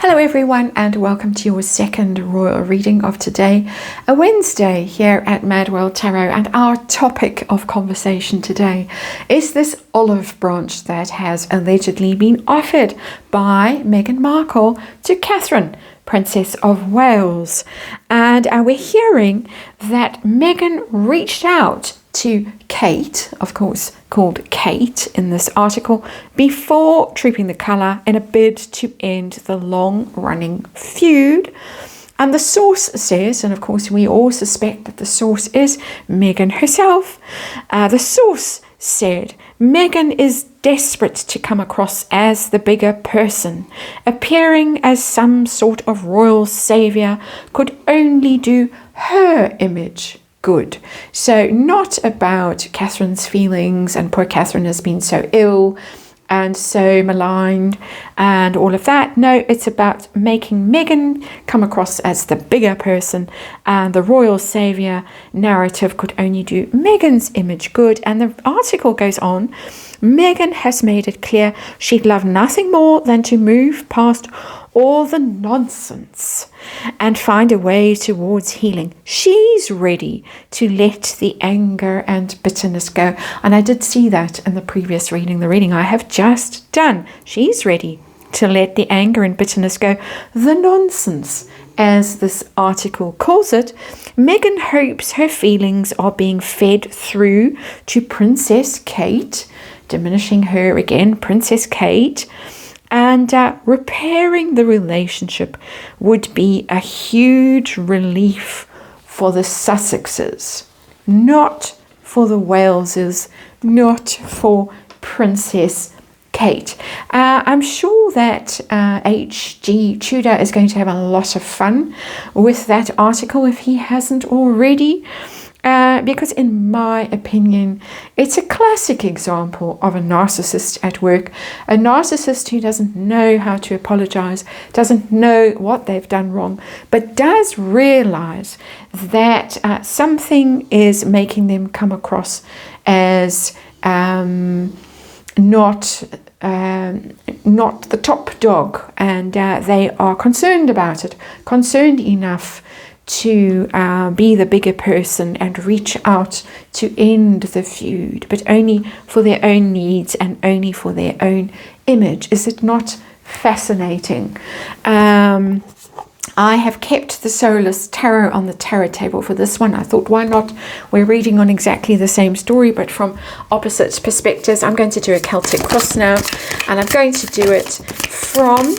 Hello everyone, and welcome to your second royal reading of today, a Wednesday here at MadWorldTarot. And our topic of conversation today is this olive branch that has allegedly been offered by Meghan Markle to Catherine, Princess of Wales. And we're hearing that Meghan reached out to Kate, of course called Kate in this article, before trooping the colour in a bid to end the long-running feud. And the source says, and of course we all suspect that the source is Meghan herself, the source said Meghan is desperate to come across as the bigger person. Appearing as some sort of royal saviour could only do her image good. So not about Catherine's feelings, and poor Catherine has been so ill and so maligned and all of that. No, it's about making Meghan come across as the bigger person, and the royal saviour narrative could only do Meghan's image good. And the article goes on, Meghan has made it clear she'd love nothing more than to move past all the nonsense and find a way towards healing. She's ready to let the anger and bitterness go. And I did see that in the previous reading, the reading I have just done. She's ready to let the anger and bitterness go. The nonsense, as this article calls it. Meghan hopes her feelings are being fed through to Princess Kate, diminishing her again, Princess Kate. And repairing the relationship would be a huge relief for the Sussexes, not for the Waleses, not for Princess Kate. I'm sure that H.G. Tudor is going to have a lot of fun with that article if he hasn't already. Because in my opinion, it's a classic example of a narcissist at work, a narcissist who doesn't know how to apologize, doesn't know what they've done wrong, but does realize that something is making them come across as not the top dog, and they are concerned about it, concerned enough to be the bigger person and reach out to end the feud, but only for their own needs and only for their own image. Is it not fascinating? I have kept the Soulless Tarot on the tarot table for this one. I thought, why not? We're reading on exactly the same story, but from opposite perspectives. I'm going to do a Celtic cross now, and I'm going to do it from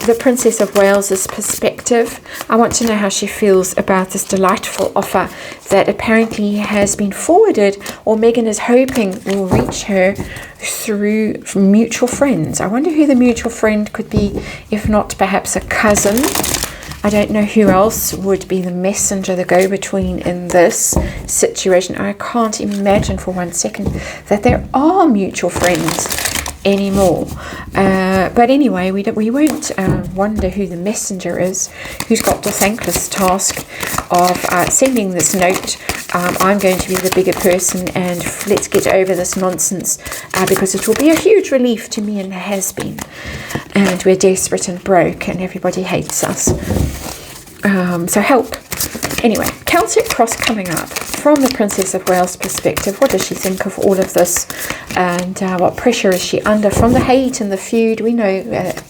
the Princess of Wales's perspective. I want to know how she feels about this delightful offer that apparently has been forwarded, or Meghan is hoping will reach her through mutual friends. I wonder who the mutual friend could be, if not perhaps a cousin. I don't know who else would be the messenger, the go-between in this situation. I can't imagine for 1 second that there are mutual friends anymore. But anyway, we won't wonder who the messenger is, who's got the thankless task of sending this note. I'm going to be the bigger person, and let's get over this nonsense, because it will be a huge relief to me, and has been. And we're desperate and broke, and everybody hates us. So help. Anyway, Celtic cross coming up from the Princess of Wales perspective. What does she think of all of this, and what pressure is she under from the hate and the feud? We know,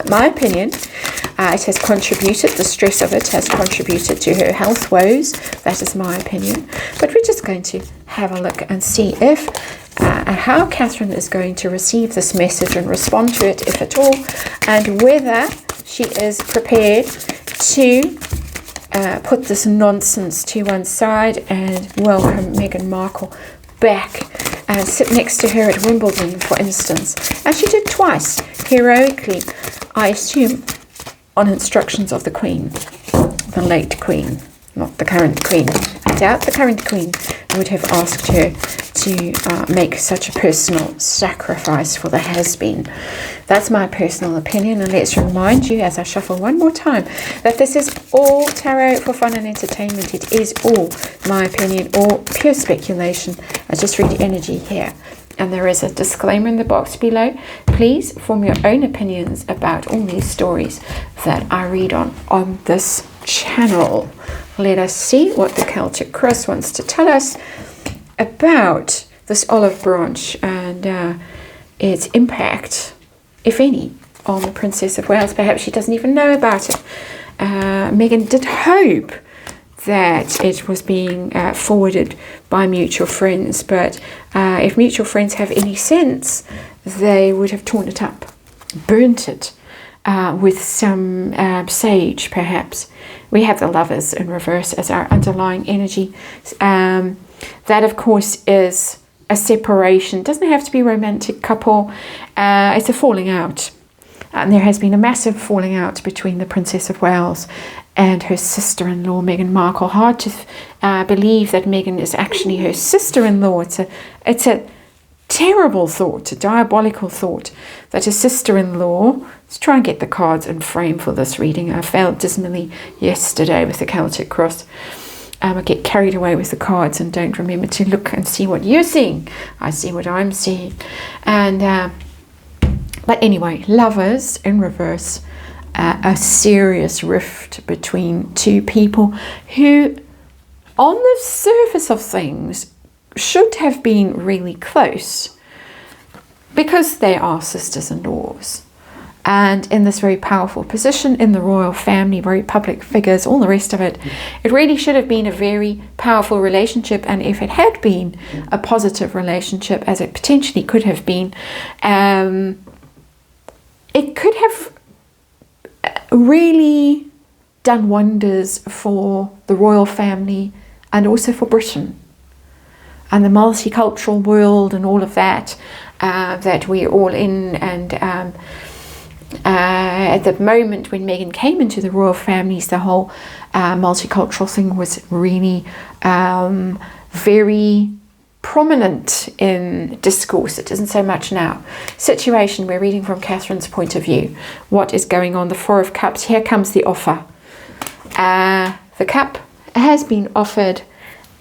my opinion, it has contributed, the stress of it has contributed to her health woes. That is my opinion. But we're just going to have a look and see if how Catherine is going to receive this message and respond to it, if at all, and whether she is prepared to put this nonsense to one side and welcome Meghan Markle back and sit next to her at Wimbledon, for instance. And she did twice, heroically, I assume, on instructions of the Queen, the late Queen, not the current Queen. I doubt the current Queen would have asked her to make such a personal sacrifice for the has-been. That's my personal opinion, and let's remind you, as I shuffle one more time, that this is all tarot for fun and entertainment. It is all my opinion, all pure speculation. I just read energy here. And there is a disclaimer in the box below. Please form your own opinions about all these stories. that I read on this channel. Let us see what the Celtic Cross wants to tell us about this olive branch and its impact, if any, on the Princess of Wales. Perhaps she doesn't even know about it. Megan did hope that it was being forwarded by mutual friends, but if mutual friends have any sense, they would have torn it up, burnt it with some sage, perhaps. We have the Lovers in reverse as our underlying energy. That, of course, is a separation. It doesn't have to be a romantic couple. It's a falling out. And there has been a massive falling out between the Princess of Wales and her sister-in-law, Meghan Markle. Hard to believe that Meghan is actually her sister-in-law. It's a terrible thought, a diabolical thought, that a sister-in-law... Let's try and get the cards in frame for this reading. I failed dismally yesterday with the Celtic Cross. I get carried away with the cards and don't remember to look and see what you're seeing. I see what I'm seeing. And but anyway, Lovers in reverse, a serious rift between two people who, on the surface of things, should have been really close because they are sisters-in-laws. And in this very powerful position in the royal family, very public figures, all the rest of it, it really should have been a very powerful relationship. And if it had been a positive relationship, as it potentially could have been, it could have really done wonders for the royal family and also for Britain and the multicultural world and all of that that we're all in. And at the moment when Meghan came into the royal families, the whole multicultural thing was really very prominent in discourse. It isn't so much now. Situation, we're reading from Catherine's point of view. What is going on? The Four of Cups. Here comes the offer. The cup has been offered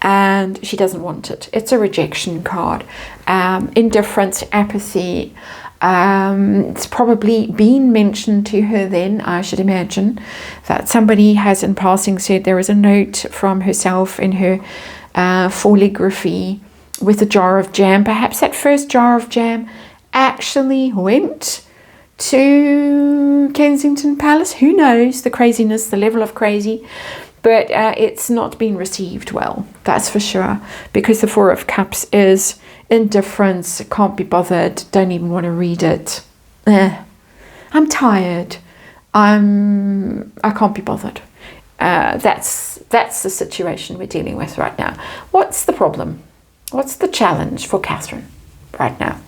and she doesn't want it. It's a rejection card. Indifference, apathy. It's probably been mentioned to her then, I should imagine, that somebody has in passing said there is a note from herself in her foligraphy with a jar of jam. Perhaps that first jar of jam actually went to Kensington Palace. Who knows the craziness, the level of crazy. But it's not been received well, that's for sure, because the Four of Cups is indifference, can't be bothered, don't even want to read it. I'm tired. I can't be bothered. That's the situation we're dealing with right now. What's the problem? What's the challenge for Catherine right now?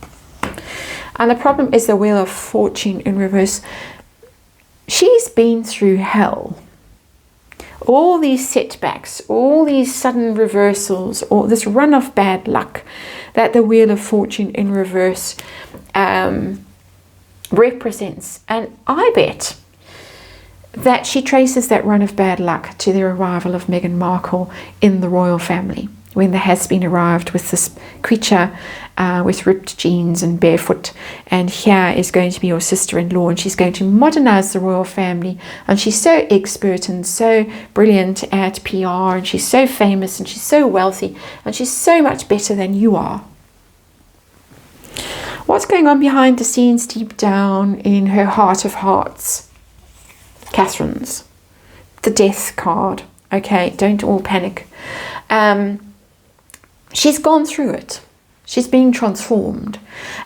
And the problem is the Wheel of Fortune in reverse. She's been through hell. All these setbacks, all these sudden reversals, all this run of bad luck that the Wheel of Fortune in reverse represents. And I bet that she traces that run of bad luck to the arrival of Meghan Markle in the royal family, when there has been arrived with this creature with ripped jeans and barefoot, and here is going to be your sister-in-law, and she's going to modernize the royal family, and she's so expert and so brilliant at PR, and she's so famous and she's so wealthy and she's so much better than you are. What's going on behind the scenes deep down in her heart of hearts? Catherine's. The Death card. Okay, don't all panic. She's gone through it. She's being transformed,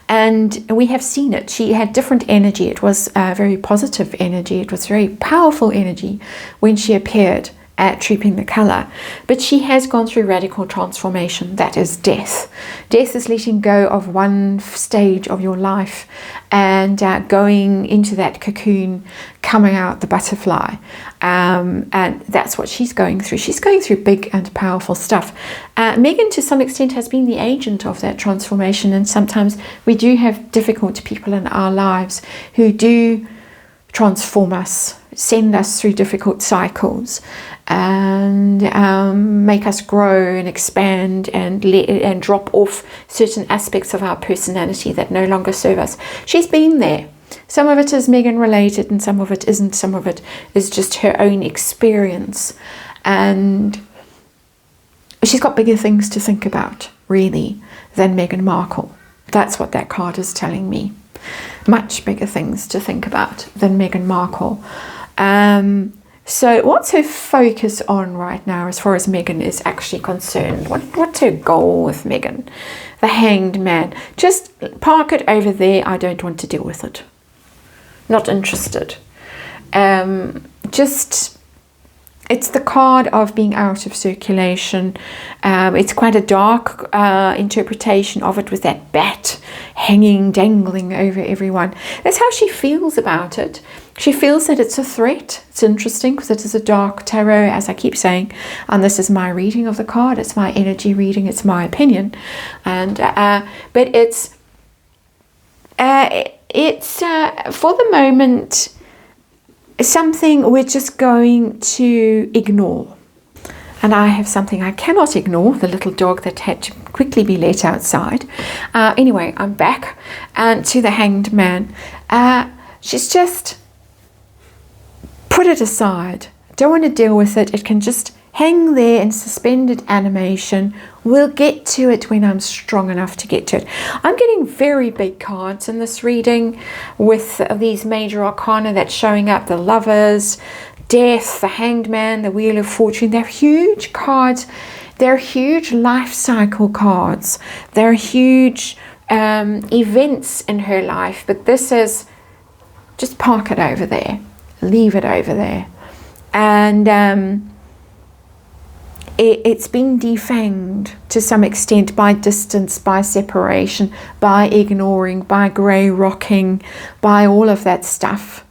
and we have seen it. She had different energy. It was very positive energy. It was very powerful energy when she appeared at Trooping the Colour. But she has gone through radical transformation. That is death. Death is letting go of one stage of your life and going into that cocoon, coming out the butterfly. And that's what she's going through. She's going through big and powerful stuff. Meghan, to some extent, has been the agent of that transformation. And sometimes we do have difficult people in our lives who do transform us, send us through difficult cycles, and make us grow and expand and drop off certain aspects of our personality that no longer serve us. She's been there. Some of it is Meghan related and some of it isn't. Some of it is just her own experience. And she's got bigger things to think about, really, than Meghan Markle. That's what that card is telling me. Much bigger things to think about than Meghan Markle. So what's her focus on right now as far as Meghan is actually concerned? What's her goal with Meghan? The Hanged Man. Just park it over there. I don't want to deal with it. Not interested. It's the card of being out of circulation. It's quite a dark interpretation of it, with that bat hanging, dangling over everyone. That's how she feels about it. She feels that it's a threat. It's interesting because it is a dark tarot, as I keep saying, and this is my reading of the card. It's my energy reading. It's my opinion, and but it's for the moment something we're just going to ignore. And I have something I cannot ignore, the little dog that had to quickly be let outside. Anyway, I'm back to the Hanged Man. She's just put it aside. Don't want to deal with it. It can just hang there in suspended animation. We'll get to it when I'm strong enough to get to it. I'm getting very big cards in this reading with these major arcana that's showing up. The Lovers, Death, the Hanged Man, the Wheel of Fortune. They're huge cards. They're huge life cycle cards. They're huge events in her life. But this is just park it over there. Leave it over there. And it's been defanged to some extent by distance, by separation, by ignoring, by grey rocking, by all of that stuff.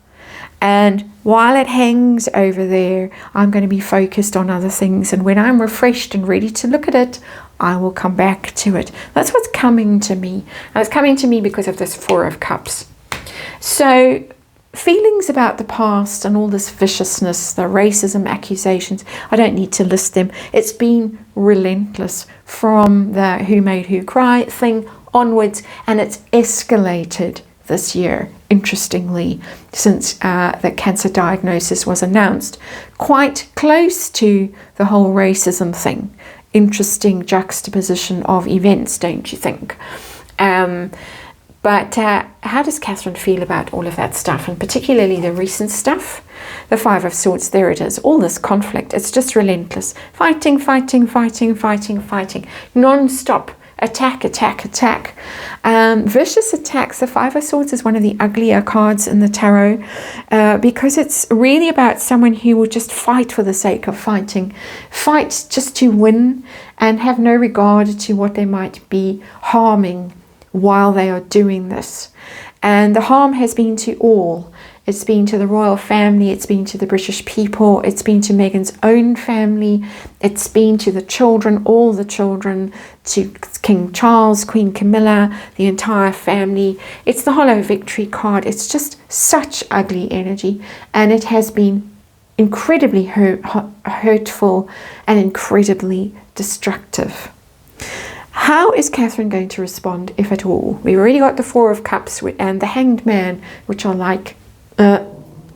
And while it hangs over there, I'm going to be focused on other things. And when I'm refreshed and ready to look at it, I will come back to it. That's what's coming to me. And it's coming to me because of this Four of Cups. So feelings about the past and all this viciousness, the racism accusations, I don't need to list them. It's been relentless from the Who Made Who Cry thing onwards, and it's escalated this year, interestingly, since the cancer diagnosis was announced, quite close to the whole racism thing. Interesting juxtaposition of events, don't you think? But how does Catherine feel about all of that stuff, and particularly the recent stuff? The Five of Swords, there it is, all this conflict. It's just relentless. Fighting, fighting, fighting, fighting, fighting. Non-stop. Attack, attack, attack. Vicious attacks. The Five of Swords is one of the uglier cards in the tarot because it's really about someone who will just fight for the sake of fighting. Fight just to win and have no regard to what they might be harming while they are doing this. And the harm has been to all. It's been to the royal family, it's been to the British people, it's been to Meghan's own family, it's been to the children, all the children, to King Charles, Queen Camilla, the entire family. It's the Hollow Victory card. It's just such ugly energy, and it has been incredibly hurtful and incredibly destructive. How is Catherine going to respond, if at all? We've already got the Four of Cups and the Hanged Man, which are like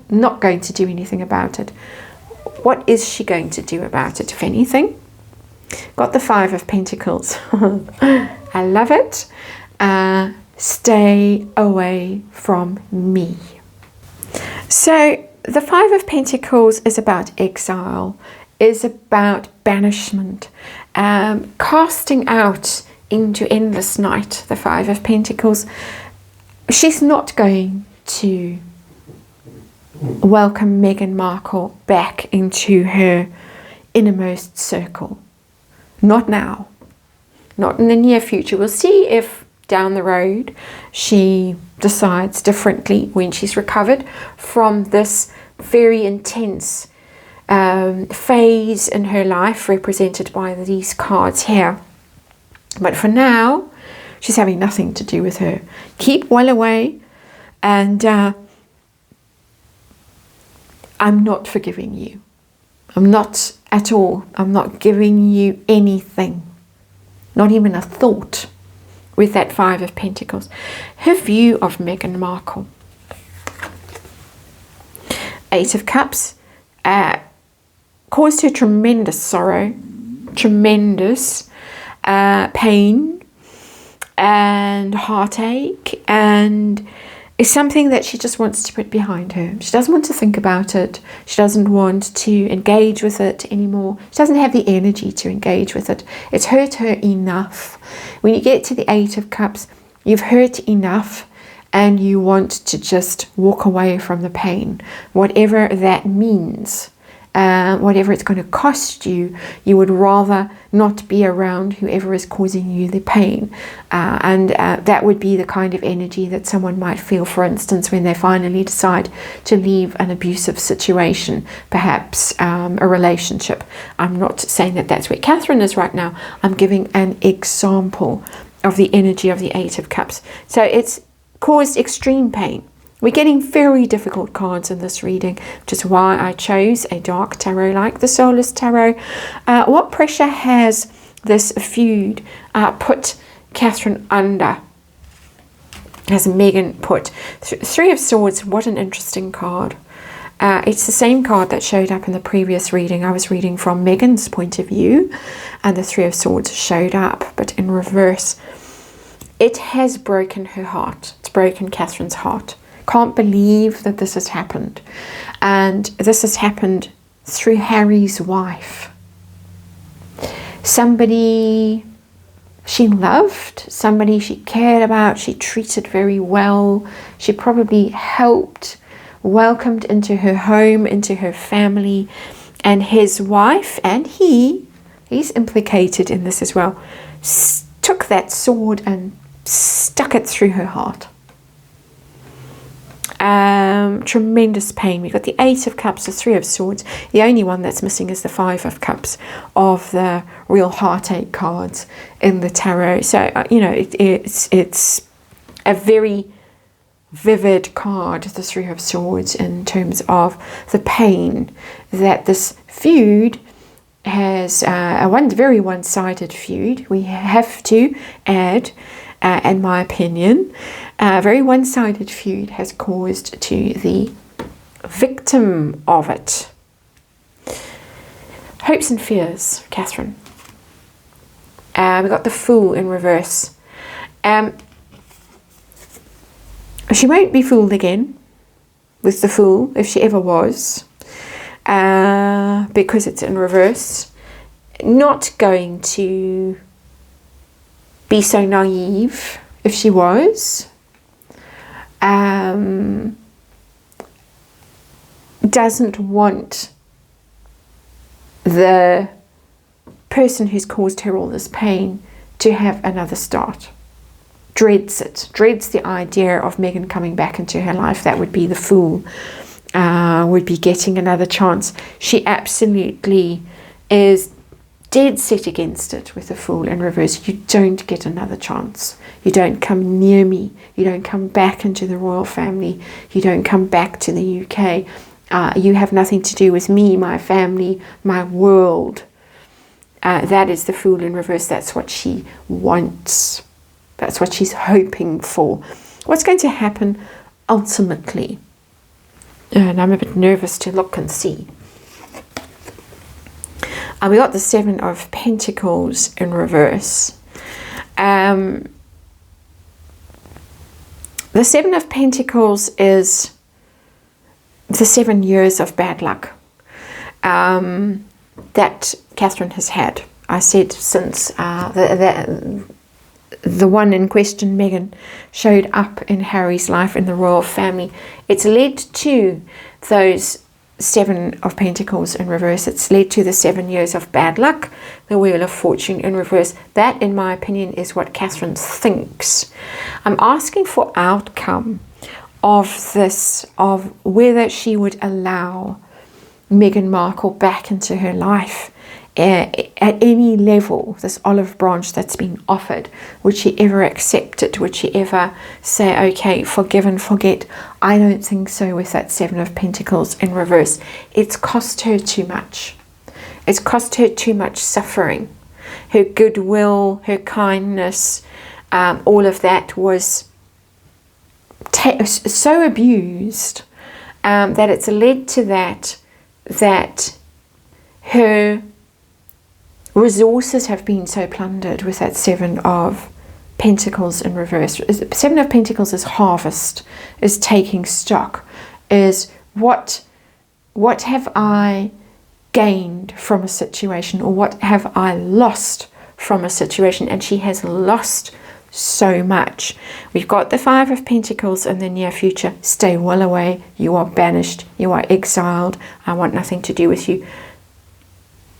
not going to do anything about it. What is she going to do about it, if anything? Got the Five of Pentacles. I love it. Stay away from me. So the Five of Pentacles is about exile, is about banishment, casting out into endless night. The Five of Pentacles. She's not going to welcome Meghan Markle back into her innermost circle. Not now. Not in the near future. We'll see if down the road she decides differently when she's recovered from this very intense phase in her life represented by these cards here. But for now, she's having nothing to do with her. Keep well away, and I'm not forgiving you. I'm not at all. I'm not giving you anything. Not even a thought with that Five of Pentacles. Her view of Meghan Markle. Eight of Cups caused her tremendous sorrow, tremendous pain and heartache, and is something that she just wants to put behind her. She doesn't want to think about it. She doesn't want to engage with it anymore. She doesn't have the energy to engage with it. It's hurt her enough. When you get to the Eight of Cups, you've hurt enough and you want to just walk away from the pain, whatever that means. Whatever it's going to cost you, you would rather not be around whoever is causing you the pain. And that would be the kind of energy that someone might feel, for instance, when they finally decide to leave an abusive situation, perhaps a relationship. I'm not saying that that's where Catherine is right now. I'm giving an example of the energy of the Eight of Cups. So it's caused extreme pain. We're getting very difficult cards in this reading, which is why I chose a dark tarot like the Soulless Tarot. What pressure has this feud put Catherine under? Has Megan put? Three of Swords, what an interesting card. It's the same card that showed up in the previous reading. I was reading from Megan's point of view, and the Three of Swords showed up, but in reverse. It has broken her heart. It's broken Catherine's heart. Can't believe that this has happened. And this has happened through Harry's wife. Somebody she loved, somebody she cared about, she treated very well. She probably helped, welcomed into her home, into her family. And his wife, and he's implicated in this as well, took that sword and stuck it through her heart. Tremendous pain. We've got the Eight of Cups, the Three of Swords. The only one that's missing is the Five of Cups of the real heartache cards in the tarot. So it's a very vivid card, the Three of Swords, in terms of the pain that this feud has. Very one-sided feud. We have to add, in my opinion, a very one-sided feud has caused to the victim of it. Hopes and fears, Catherine. We got the Fool in reverse. She won't be fooled again with the Fool, if she ever was, because it's in reverse. Not going to be so naive if she was. Doesn't want the person who's caused her all this pain to have another start. Dreads it. Dreads the idea of Megan coming back into her life. That would be the Fool. Would be getting another chance. She absolutely is dead set against it with the Fool in reverse. You don't get another chance. You don't come near me. You don't come back into the royal family. You don't come back to the UK. You have nothing to do with me, my family, my world. That is the Fool in reverse. That's what she wants. That's what she's hoping for. What's going to happen ultimately? And I'm a bit nervous to look and see. We got the Seven of Pentacles in reverse. The Seven of Pentacles is the 7 years of bad luck that Catherine has had. I said since the one in question, Megan, showed up in Harry's life in the royal family. It's led to those Seven of Pentacles in reverse. It's led to the 7 years of bad luck, the Wheel of Fortune in reverse. That, in my opinion, is what Catherine thinks. I'm asking for outcome of this, of whether she would allow Meghan Markle back into her life at any level. This olive branch that's been offered, would she ever accept it? Would she ever say, okay, forgive and forget? I don't think so with that Seven of Pentacles in reverse. It's cost her too much. It's cost her too much suffering. Her goodwill, her kindness, all of that was so abused that it's led to that her resources have been so plundered with that Seven of Pentacles in reverse. Seven of Pentacles is harvest, is taking stock, is what have I gained from a situation, or what have I lost from a situation? And she has lost so much. We've got the Five of Pentacles in the near future. Stay well away. You are banished. You are exiled. I want nothing to do with you.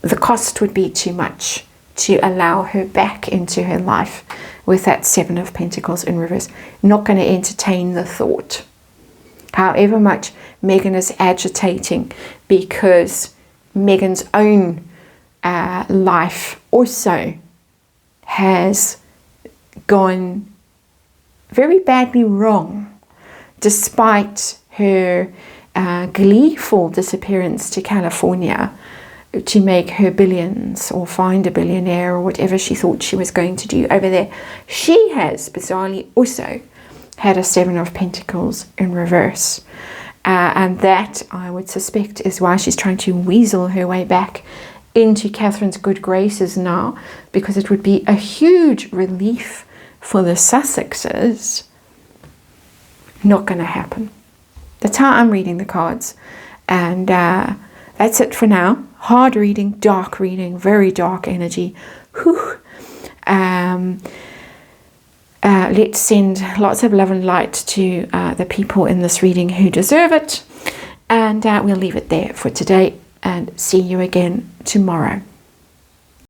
The cost would be too much to allow her back into her life with that Seven of Pentacles in reverse. Not going to entertain the thought. However much Megan is agitating, because Megan's own life also has gone very badly wrong, despite her gleeful disappearance to California to make her billions, or find a billionaire, or whatever she thought she was going to do over there. She has bizarrely also had a Seven of Pentacles in reverse, and that, I would suspect, is why she's trying to weasel her way back into Catherine's good graces now, because it would be a huge relief for the Sussexes. Not going to happen. That's how I'm reading the cards, and that's it for now. Hard reading, dark reading, very dark energy. Whew. Let's send lots of love and light to the people in this reading who deserve it. And we'll leave it there for today, and see you again tomorrow.